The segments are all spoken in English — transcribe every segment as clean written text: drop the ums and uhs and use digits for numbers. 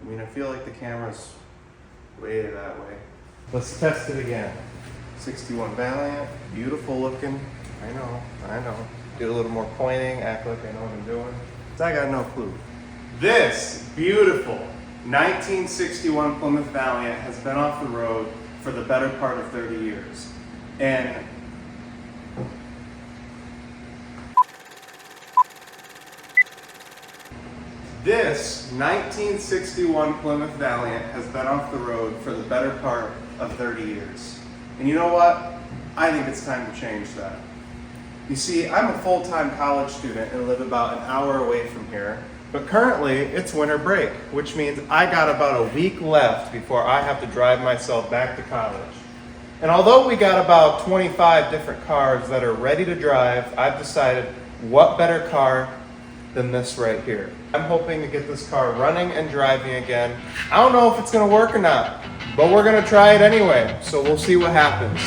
I mean, I feel like the camera's way that way. Let's test it again. 61 Valiant, beautiful looking. I know. Do a little more pointing, act like I know what I'm doing. I got no clue. This beautiful 1961 Plymouth Valiant has been off the road for the better part of 30 years. And this 1961 Plymouth Valiant has been off the road for the better part of 30 years. And you know what? I think it's time to change that. You see, I'm a full-time college student and live about an hour away from here. But currently, it's winter break, which means I got about a week left before I have to drive myself back to college. And although we got about 25 different cars that are ready to drive, I've decided what better car than this right here. I'm hoping to get this car running and driving again. I don't know if it's gonna work or not, but we're gonna try it anyway, so we'll see what happens.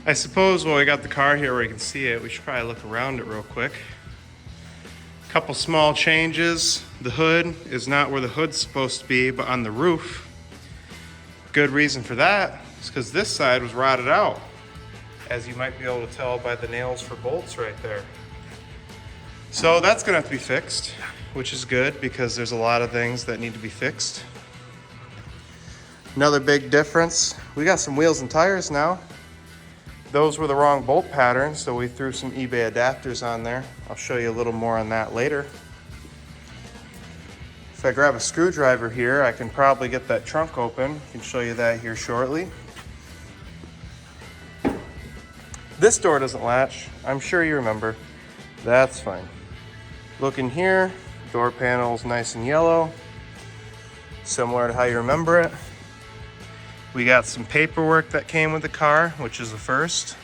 I suppose while we got the car here where you can see it, we should probably look around it real quick. Couple small changes. The hood is not where the hood's supposed to be, but on the roof. Good reason for that is because this side was rotted out, as you might be able to tell by the nails for bolts right there. So that's gonna have to be fixed, which is good because there's a lot of things that need to be fixed. Another big difference, we got some wheels and tires now. Those were the wrong bolt patterns, so we threw some eBay adapters on there. I'll show you a little more on that later. If I grab a screwdriver here, I can probably get that trunk open. I can show you that here shortly. This door doesn't latch. I'm sure you remember. That's fine. Look in here, door panel's nice and yellow, similar to how you remember it. We got some paperwork that came with the car, which is the first.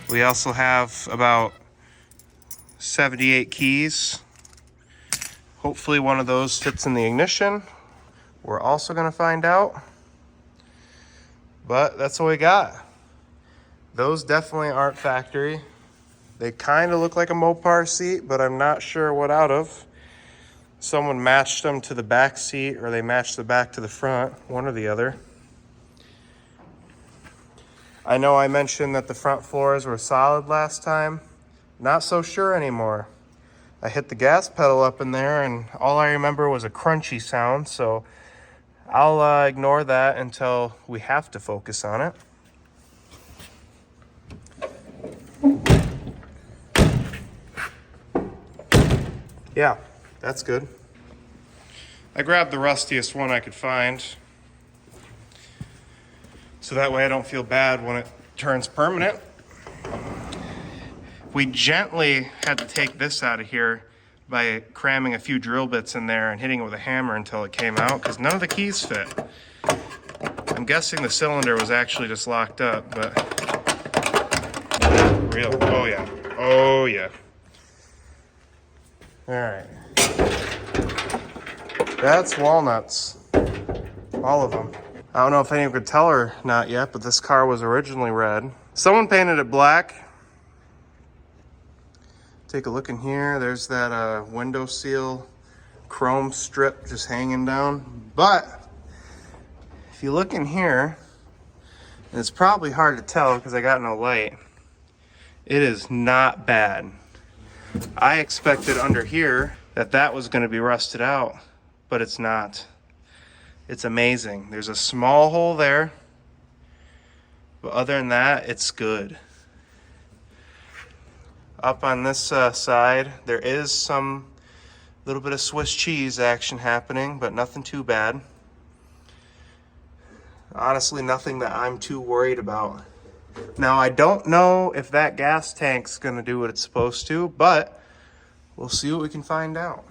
We also have about 78 keys. Hopefully one of those fits in the ignition. We're also gonna find out. But that's what we got. Those definitely aren't factory. They kind of look like a Mopar seat, but I'm not sure what out of. Someone matched them to the back seat, or they matched the back to the front, one or the other. I know I mentioned that the front floors were solid last time. Not so sure anymore. I hit the gas pedal up in there and all I remember was a crunchy sound, so I'll ignore that until we have to focus on it. Yeah, that's good. I grabbed the rustiest one I could find, so that way I don't feel bad when it turns permanent. We gently had to take this out of here by cramming a few drill bits in there and hitting it with a hammer until it came out, because none of the keys fit. I'm guessing the cylinder was actually just locked up, but real, oh yeah. All right. That's walnuts, all of them. I don't know if anyone could tell or not yet, but this car was originally red. Someone painted it black. Take a look in here. There's that window seal chrome strip just hanging down. But if you look in here, and it's probably hard to tell because I got no light, it is not bad. I expected under here that was going to be rusted out, but it's not. It's amazing. There's a small hole there, but other than that, it's good. Up on this side, there is some little bit of Swiss cheese action happening, but nothing too bad. Honestly, nothing that I'm too worried about. Now, I don't know if that gas tank's gonna do what it's supposed to, but we'll see what we can find out.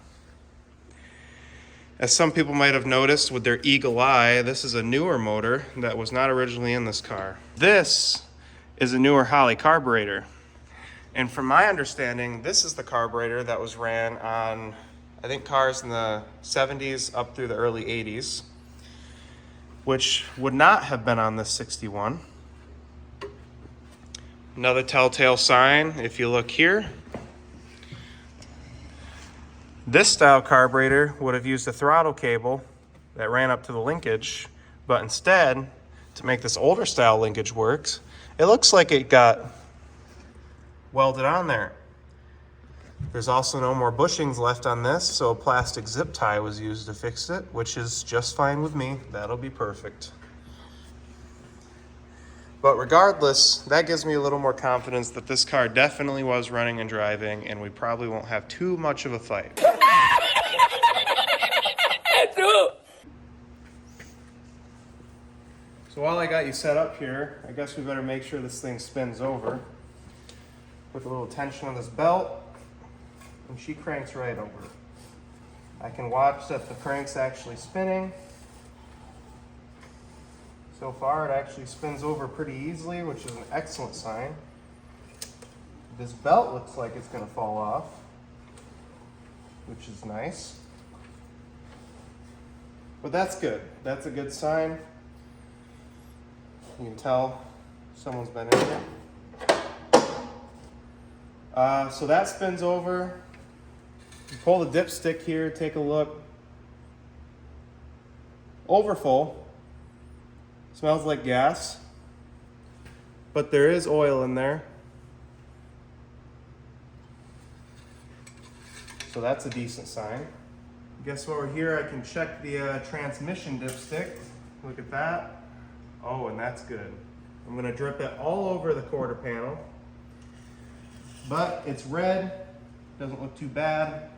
As some people might have noticed with their eagle eye, this is a newer motor that was not originally in this car. This is a newer Holley carburetor. And from my understanding, this is the carburetor that was ran on, I think, cars in the 70s up through the early 80s. which would not have been on this 61. Another telltale sign, if you look here, this style carburetor would have used a throttle cable that ran up to the linkage, but instead, to make this older style linkage work, it looks like it got welded on there. There's also no more bushings left on this, so a plastic zip tie was used to fix it, which is just fine with me. That'll be perfect. But regardless, that gives me a little more confidence that this car definitely was running and driving, and we probably won't have too much of a fight. So while I got you set up here, I guess we better make sure this thing spins over. Put a little tension on this belt, and she cranks right over. I can watch that the crank's actually spinning. So far, it actually spins over pretty easily, which is an excellent sign. This belt looks like it's going to fall off, which is nice. But that's good. That's a good sign. You can tell someone's been in here. So that spins over. You pull the dipstick here, take a look. Overfull. Smells like gas, but there is oil in there. So that's a decent sign. Guess what, we're here, I can check the transmission dipstick. Look at that. Oh, and that's good. I'm gonna drip it all over the quarter panel. But it's red, doesn't look too bad.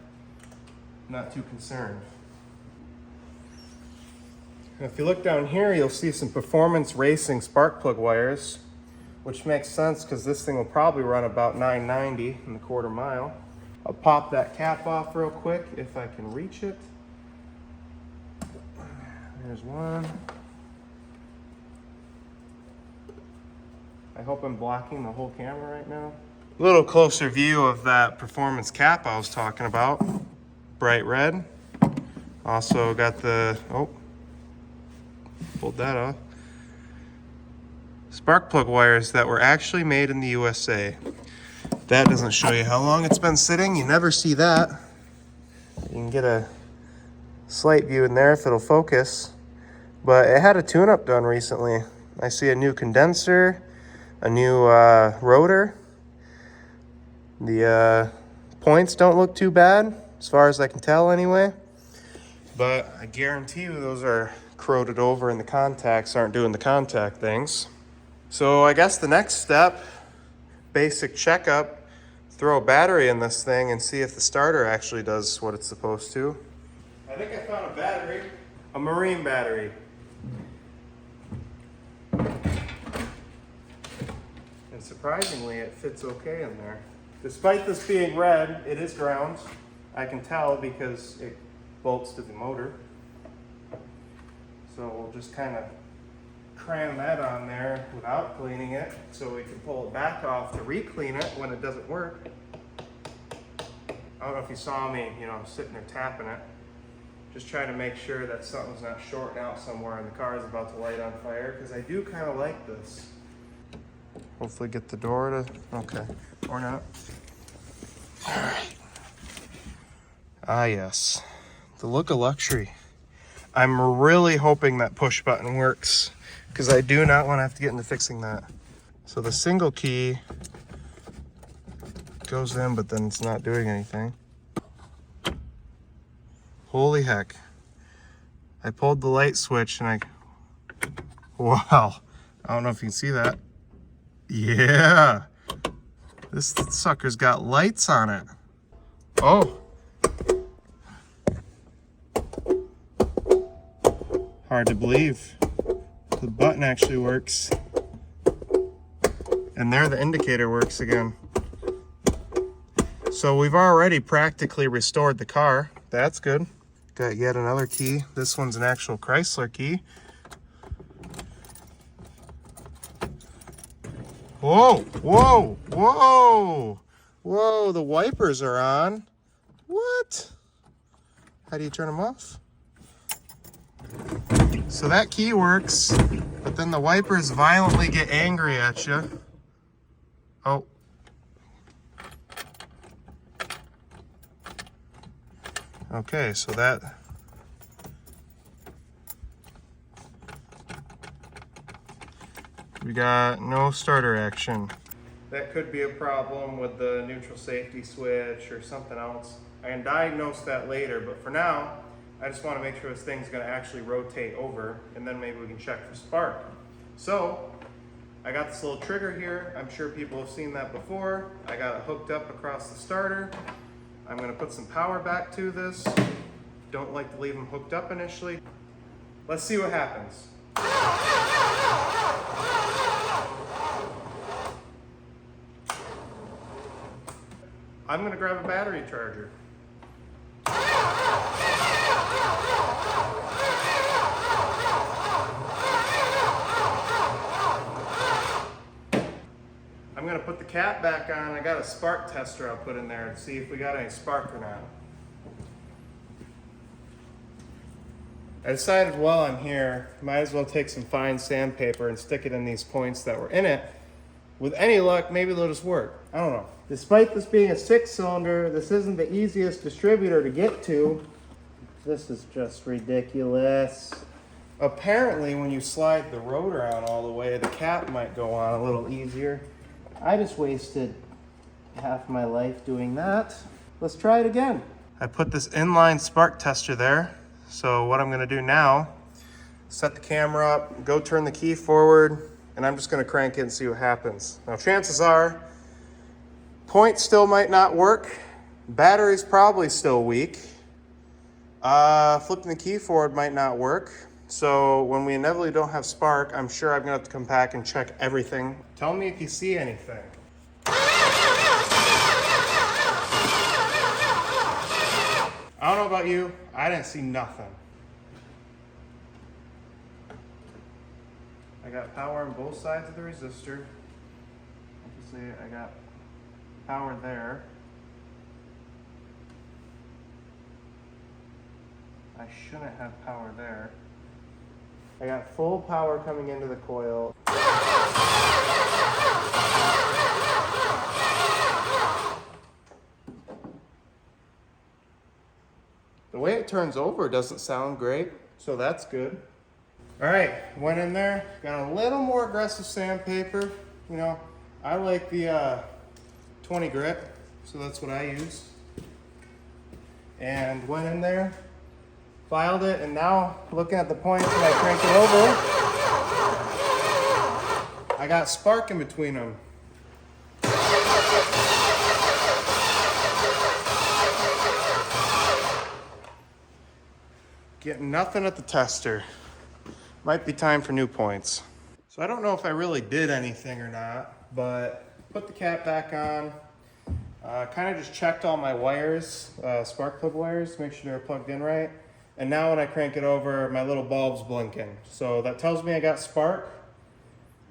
Not too concerned. If you look down here, you'll see some performance racing spark plug wires, which makes sense because this thing will probably run about 990 in the quarter mile. I'll pop that cap off real quick if I can reach it. There's one. I hope I'm blocking the whole camera right now. A little closer view of that performance cap I was talking about. Bright red. Also got the, pulled that off. Spark plug wires that were actually made in the USA. That doesn't show you how long it's been sitting. You never see that. You can get a slight view in there if it'll focus. But it had a tune-up done recently. I see a new condenser, a new rotor. The points don't look too bad, as far as I can tell anyway. But I guarantee you those are corroded over and the contacts aren't doing the contact things. So I guess the next step, basic checkup, throw a battery in this thing and see if the starter actually does what it's supposed to. I think I found a battery, a marine battery. And surprisingly, it fits okay in there. Despite this being red, it is ground. I can tell because it bolts to the motor. So we'll just kind of cram that on there without cleaning it so we can pull it back off to re-clean it when it doesn't work. I don't know if you saw me, I'm sitting there tapping it. Just trying to make sure that something's not shorting out somewhere and the car is about to light on fire, because I do kind of like this. Hopefully get the door to, okay, or not. All right. Ah, yes, the look of luxury. I'm really hoping that push button works because I do not want to have to get into fixing that. So the single key goes in, but then it's not doing anything. Holy heck. I pulled the light switch and wow. I don't know if you can see that. Yeah. This sucker's got lights on it. Oh. Hard to believe. The button actually works. And there the indicator works again. So we've already practically restored the car. That's good. Got yet another key. This one's an actual Chrysler key. Whoa, whoa, whoa, whoa, the wipers are on. What? How do you turn them off? So that key works, but then the wipers violently get angry at you. Oh. Okay, so that... we got no starter action. That could be a problem with the neutral safety switch or something else. I can diagnose that later, but for now, I just want to make sure this thing's going to actually rotate over, and then maybe we can check for spark. So, I got this little trigger here. I'm sure people have seen that before. I got it hooked up across the starter. I'm going to put some power back to this. Don't like to leave them hooked up initially. Let's see what happens. I'm going to grab a battery charger. I'm going to put the cap back on. I got a spark tester I'll put in there to see if we got any spark or not. I decided while I'm here, might as well take some fine sandpaper and stick it in these points that were in it. With any luck, maybe they'll just work. I don't know. Despite this being a 6-cylinder, this isn't the easiest distributor to get to. This is just ridiculous. Apparently, when you slide the rotor out all the way, the cap might go on a little easier. I just wasted half my life doing that. Let's try it again. I put this inline spark tester there. So what I'm gonna do now, set the camera up, go turn the key forward, and I'm just gonna crank it and see what happens. Now chances are, point still might not work, battery's probably still weak, flipping the key forward might not work. So when we inevitably don't have spark, I'm sure I'm gonna have to come back and check everything. Tell me if you see anything. I don't know about you, I didn't see nothing. I got power on both sides of the resistor. Obviously, I got power there. I shouldn't have power there. I got full power coming into the coil. The way it turns over doesn't sound great, so that's good. All right, went in there, got a little more aggressive sandpaper. You know, I like the 20 grit, so that's what I use. And went in there, filed it, and now looking at the points when I crank it over, I got spark in between them. Getting nothing at the tester. Might be time for new points. So I don't know if I really did anything or not, but put the cap back on. Kind of just checked all my wires, spark plug wires, to make sure they're plugged in right. And now when I crank it over, my little bulb's blinking. So that tells me I got spark.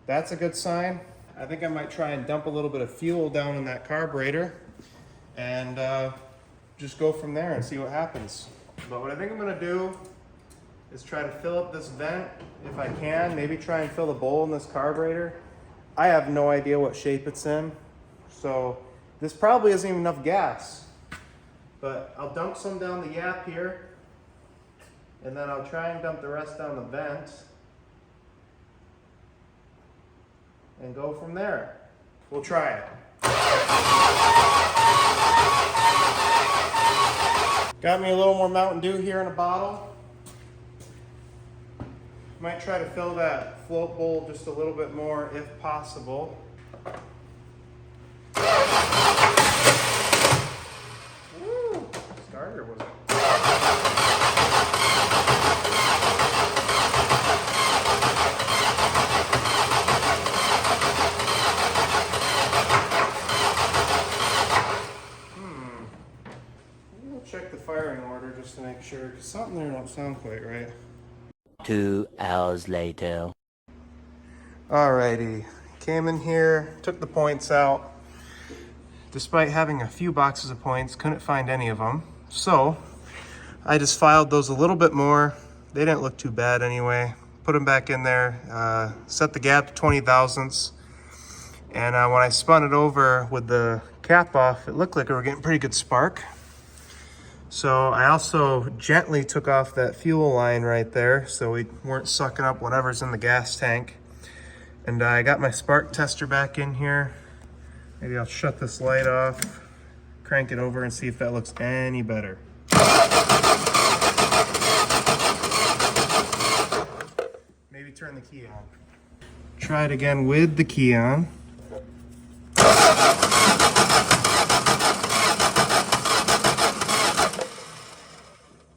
That's a good sign. I think I might try and dump a little bit of fuel down in that carburetor and just go from there and see what happens. But what I think I'm gonna do is try to fill up this vent if I can, maybe try and fill the bowl in this carburetor. I have no idea what shape it's in, so this probably isn't even enough gas. But I'll dump some down the yap here, and then I'll try and dump the rest down the vent, and go from there. We'll try it. Got me a little more Mountain Dew here in a bottle. Might try to fill that float bowl just a little bit more if possible. Woo! Starter was it? Check the firing order just to make sure, because something there don't sound quite right. 2 hours later. Alrighty, came in here, took the points out. Despite having a few boxes of points, couldn't find any of them. So I just filed those a little bit more, they didn't look too bad anyway. Put them back in there, set the gap to 20 thousandths. And when I spun it over with the cap off, it looked like we were getting pretty good spark. So I also gently took off that fuel line right there so we weren't sucking up whatever's in the gas tank. And I got my spark tester back in here. Maybe I'll shut this light off, crank it over and see if that looks any better. Maybe turn the key on. Try it again with the key on.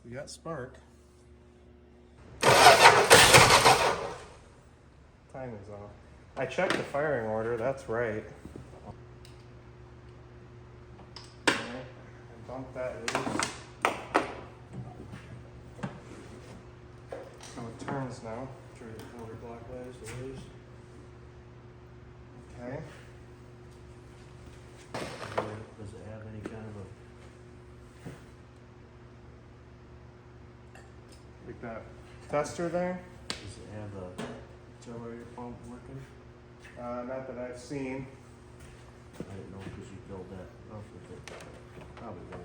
We got spark. Timing's off. I checked the firing order, that's right. Okay, and bump that loose. So it turns now. Turn it counterclockwise to loose. Okay. Does it have any kind of Like that tester there. does it have a accelerator pump working? Not that I've seen. I didn't know because you filled that up with it. Probably won't.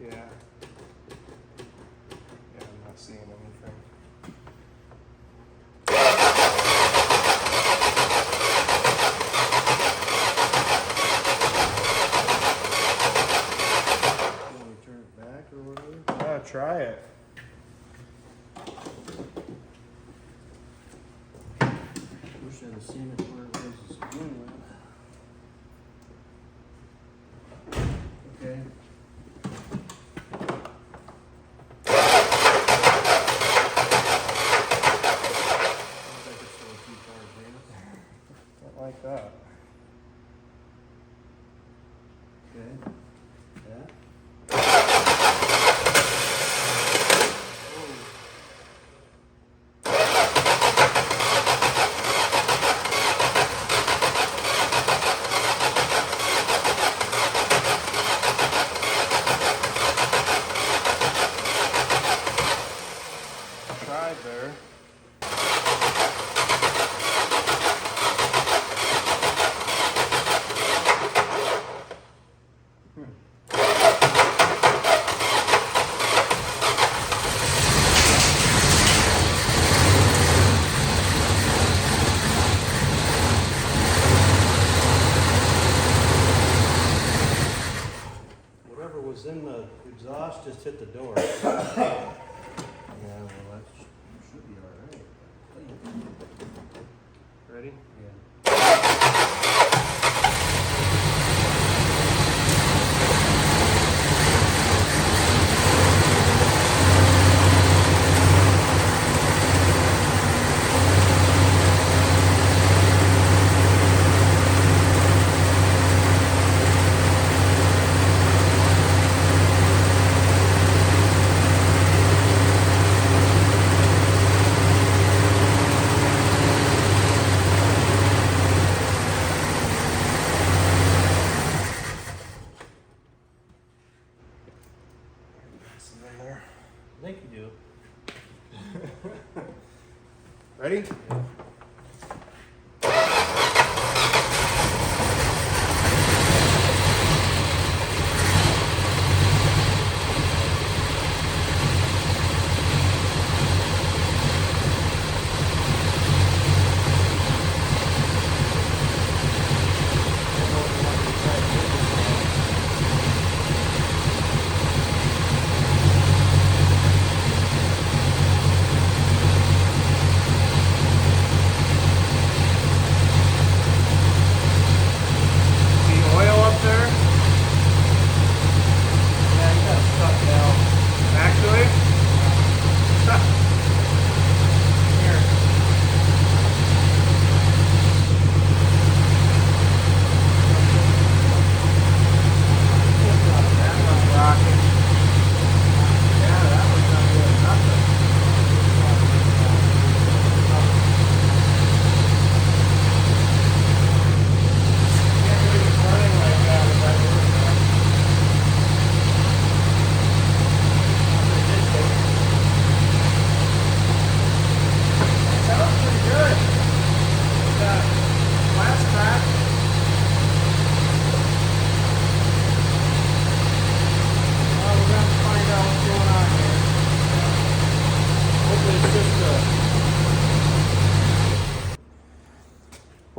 Yeah. Yeah, I'm not seeing anything. Can we turn it back or whatever? Try it. Wish I'd have seen it where it was to begin with. Okay. Looks like it's still a two-car van. Don't like that. Okay. Yeah. Tried there. Whatever was in the exhaust just hit the door. Yeah, well, that should be all right. Ready? Yeah. Some in there. I think you do. Ready?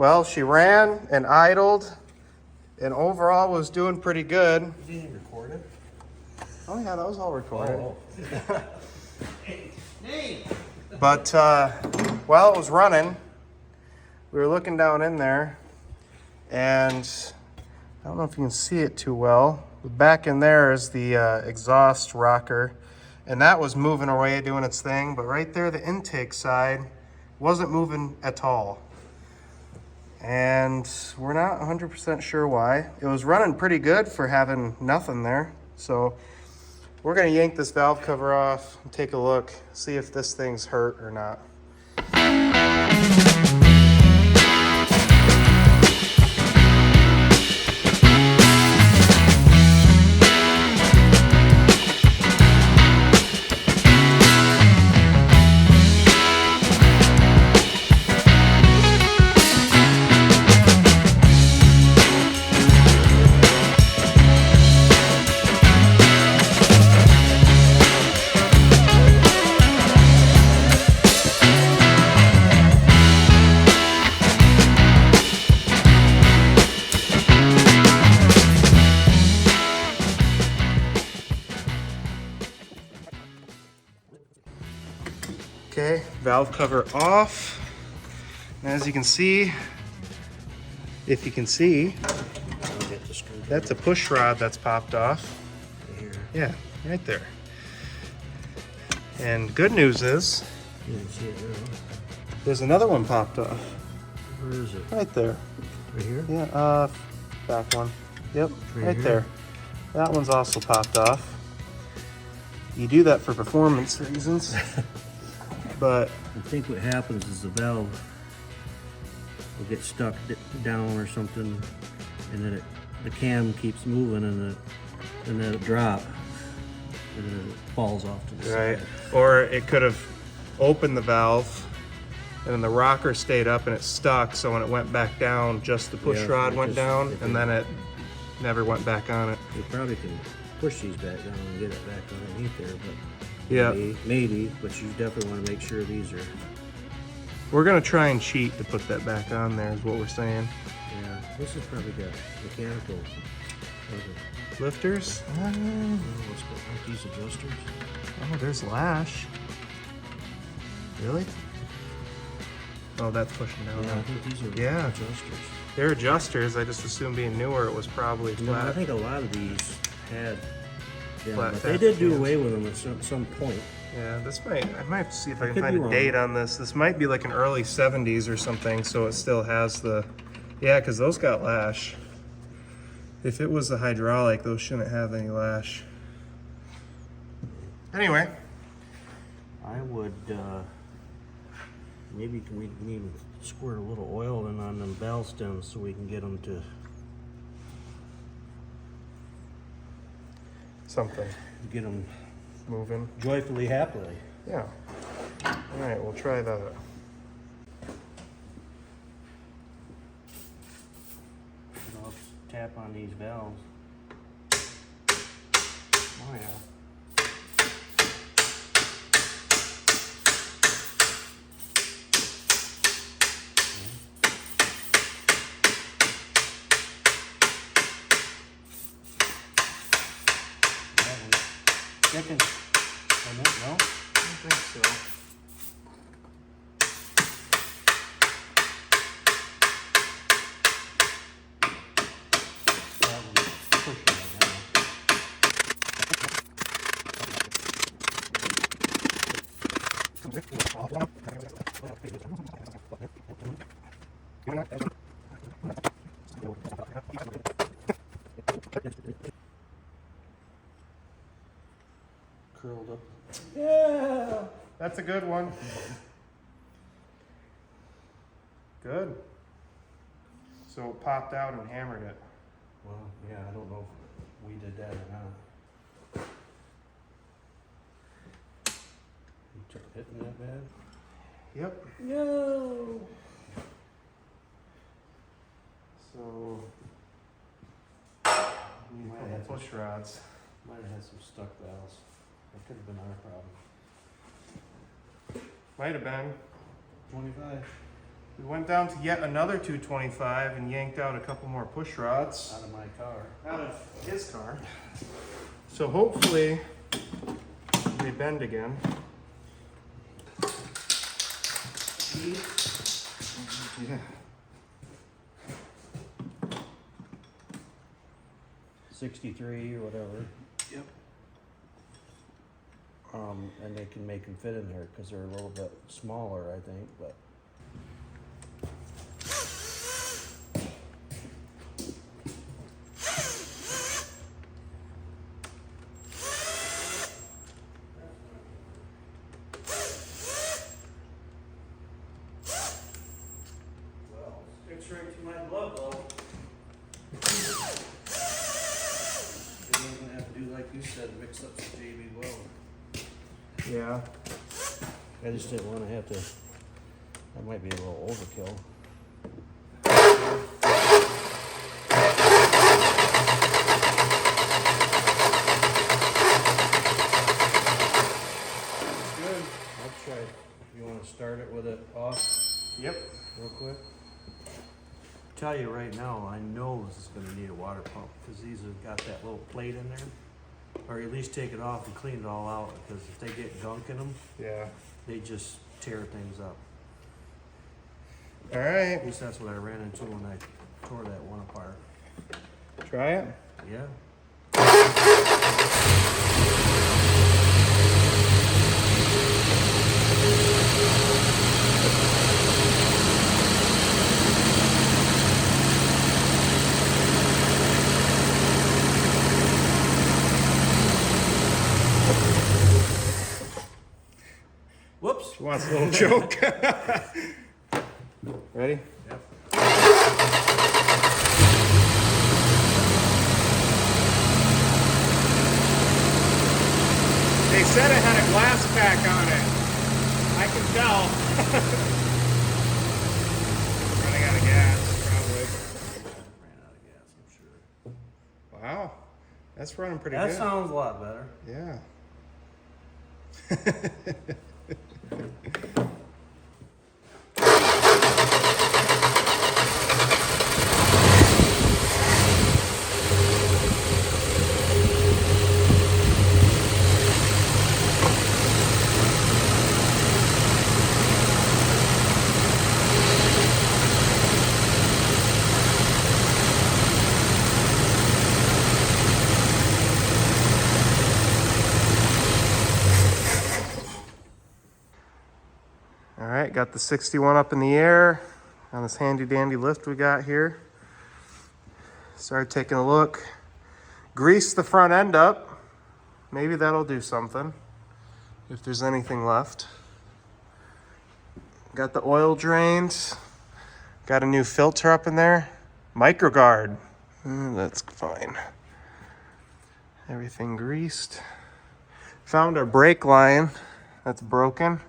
Well, she ran and idled and overall was doing pretty good. You didn't record it? Oh yeah, that was all recorded. Oh. But, well, it was running. We were looking down in there, and I don't know if you can see it too well. Back in there is the exhaust rocker, and that was moving away, doing its thing. But right there, the intake side wasn't moving at all. And we're not 100% sure why. It was running pretty good for having nothing there. So we're gonna yank this valve cover off and take a look, see if this thing's hurt or not. Okay, valve cover off. And as you can see, if you can see, that's a push rod that's popped off. Here. Yeah, right there. And good news is, You didn't see it there. there's another one popped off. Where is it? Right there. Right here? Yeah, back one. Yep, right here? there. That one's also popped off. You do that for performance reasons. But I think what happens is the valve will get stuck down or something, and then the cam keeps moving, and then it drop, and then it falls off to the right, side. or it could have opened the valve, and then the rocker stayed up and it stuck. So when it went back down, just the push Yeah, rod it went just- down, it and then it never went back on it. You probably can push these back down and get it back underneath there, but Yeah, maybe, but you definitely want to make sure these are. we're gonna try and cheat to put that back on there. Is what we're saying. Yeah, this has probably got mechanical. Lifters. What's got these adjusters? Oh, there's lash. Really? Oh, that's pushing down. Yeah, I think these are Yeah. adjusters. They're adjusters. I just assumed being newer, it was probably No, I flat. think a lot of these had. Yeah, Flat but they top did do cams. away with them at some point. Yeah, I might have to see if I can could find be a wrong. date on this. This might be like an early 70s or something, so it still has the, yeah, because those got lash. If it was a hydraulic, those shouldn't have any lash. Anyway. I would, maybe we need to squirt a little oil in on them valve stems so we can get them to Something get them moving. joyfully, happily. Yeah. All right, we'll try that. I'll tap on these valves. Oh yeah. Chicken. No? I don't think so. That one's pushing right now. Curled up. Yeah, that's a good one. Good. So it popped out and hammered it. Well, yeah, I don't know if we did that or not. You took hitting that bad? Yep. No. So we Might put have the push rods. Might have had some stuck valves. That could have been our problem. Might have been. 25. We went down to yet another 225 and yanked out a couple more push rods Out of my car. out of his car. So hopefully they bend again. Yeah. 63 or whatever. Yep. And they can make them fit in there because they're a little bit smaller, I think, but. It's right to my glove though. You're gonna have to do like you said, mix up some JB glove. Yeah. I just didn't want to have to. That might be a little overkill. Good. I'll try. You want to start it with it off Yep. real quick? Tell you right now, I know this is going to need a water pump because these have got that little plate in there. Or at least take it off and clean it all out because if they get gunk in them, Yeah. they just tear things up. All right. At least that's what I ran into when I tore that one apart. Try it. Yeah. Whoops. She wants a little joke. Ready? Yep. They said it had a glass pack on it. I can tell. Running out of gas, probably. Ran out of gas, I'm sure. Wow. That's running pretty That good. sounds a lot better. Yeah. All right, got the 61 up in the air on this handy dandy lift we got here. Started taking a look. Grease the front end up. Maybe that'll do something if there's anything left. Got the oil drained. Got a new filter up in there. Microguard. That's fine. Everything greased. Found our brake line that's broken.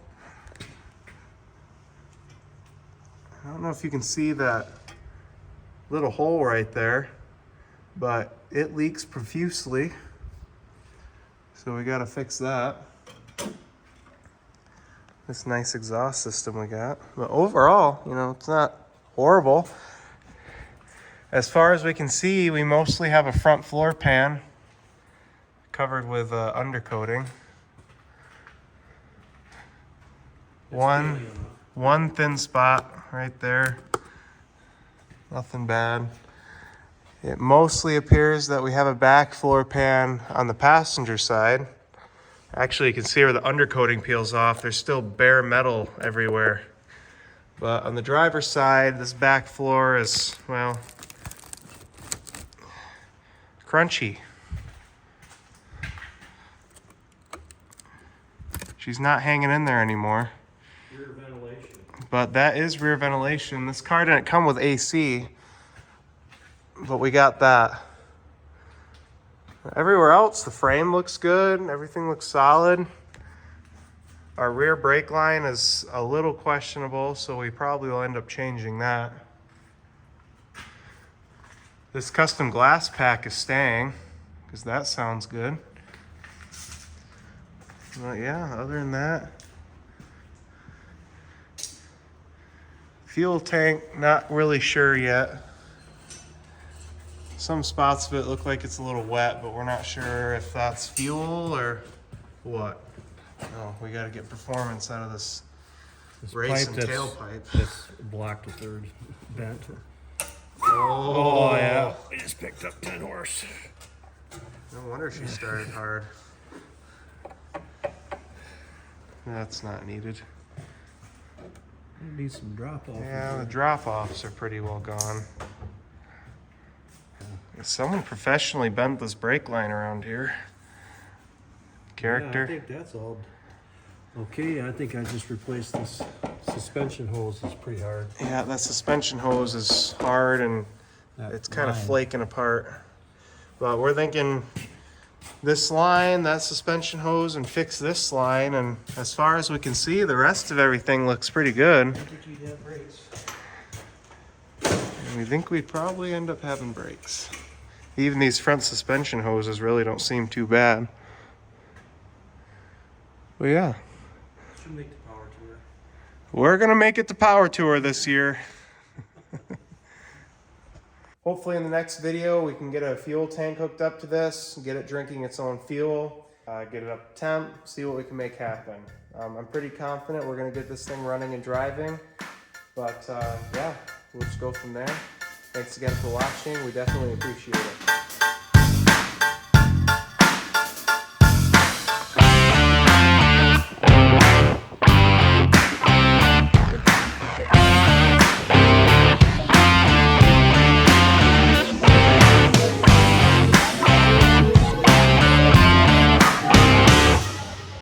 I don't know if you can see that little hole right there, but it leaks profusely. So we gotta fix that. This nice exhaust system we got. But overall, you know, it's not horrible. As far as we can see, we mostly have a front floor pan covered with undercoating. One thin spot right there. Nothing bad. It mostly appears that we have a back floor pan on the passenger side. Actually, you can see where the undercoating peels off. There's still bare metal everywhere. But on the driver's side, this back floor is, well, crunchy. She's not hanging in there anymore. Rear ventilation. But that is rear ventilation. This car didn't come with AC, but we got that. Everywhere else, the frame looks good. Everything looks solid. Our rear brake line is a little questionable, so we probably will end up changing that. This custom glass pack is staying, because that sounds good. But yeah, other than that, Fuel tank, not really sure yet. Some spots of it look like it's a little wet, but we're not sure if that's fuel or what. Oh, we gotta get performance out of this race and tailpipe. That's blocked a third bent. Oh, yeah. We just picked up 10 horse. No wonder she started hard. That's not needed. Need some drop off. Yeah, the drop-offs are pretty well gone. Someone professionally bent this brake line around here. Character. Yeah, I think that's all okay. I think I just replaced this suspension hose. It's pretty hard. Yeah, that suspension hose is hard and That it's kind of line. flaking apart. But we're thinking this line, that suspension hose, and fix this line. And as far as we can see, the rest of everything looks pretty good. I think you'd have brakes. And we think we'd probably end up having brakes. Even these front suspension hoses really don't seem too bad. But yeah, Should make the power tour. we're gonna make it the power tour this year. Hopefully in the next video we can get a fuel tank hooked up to this, get it drinking its own fuel, get it up to temp, see what we can make happen. I'm pretty confident we're gonna get this thing running and driving, but yeah, we'll just go from there. Thanks again for watching, we definitely appreciate it.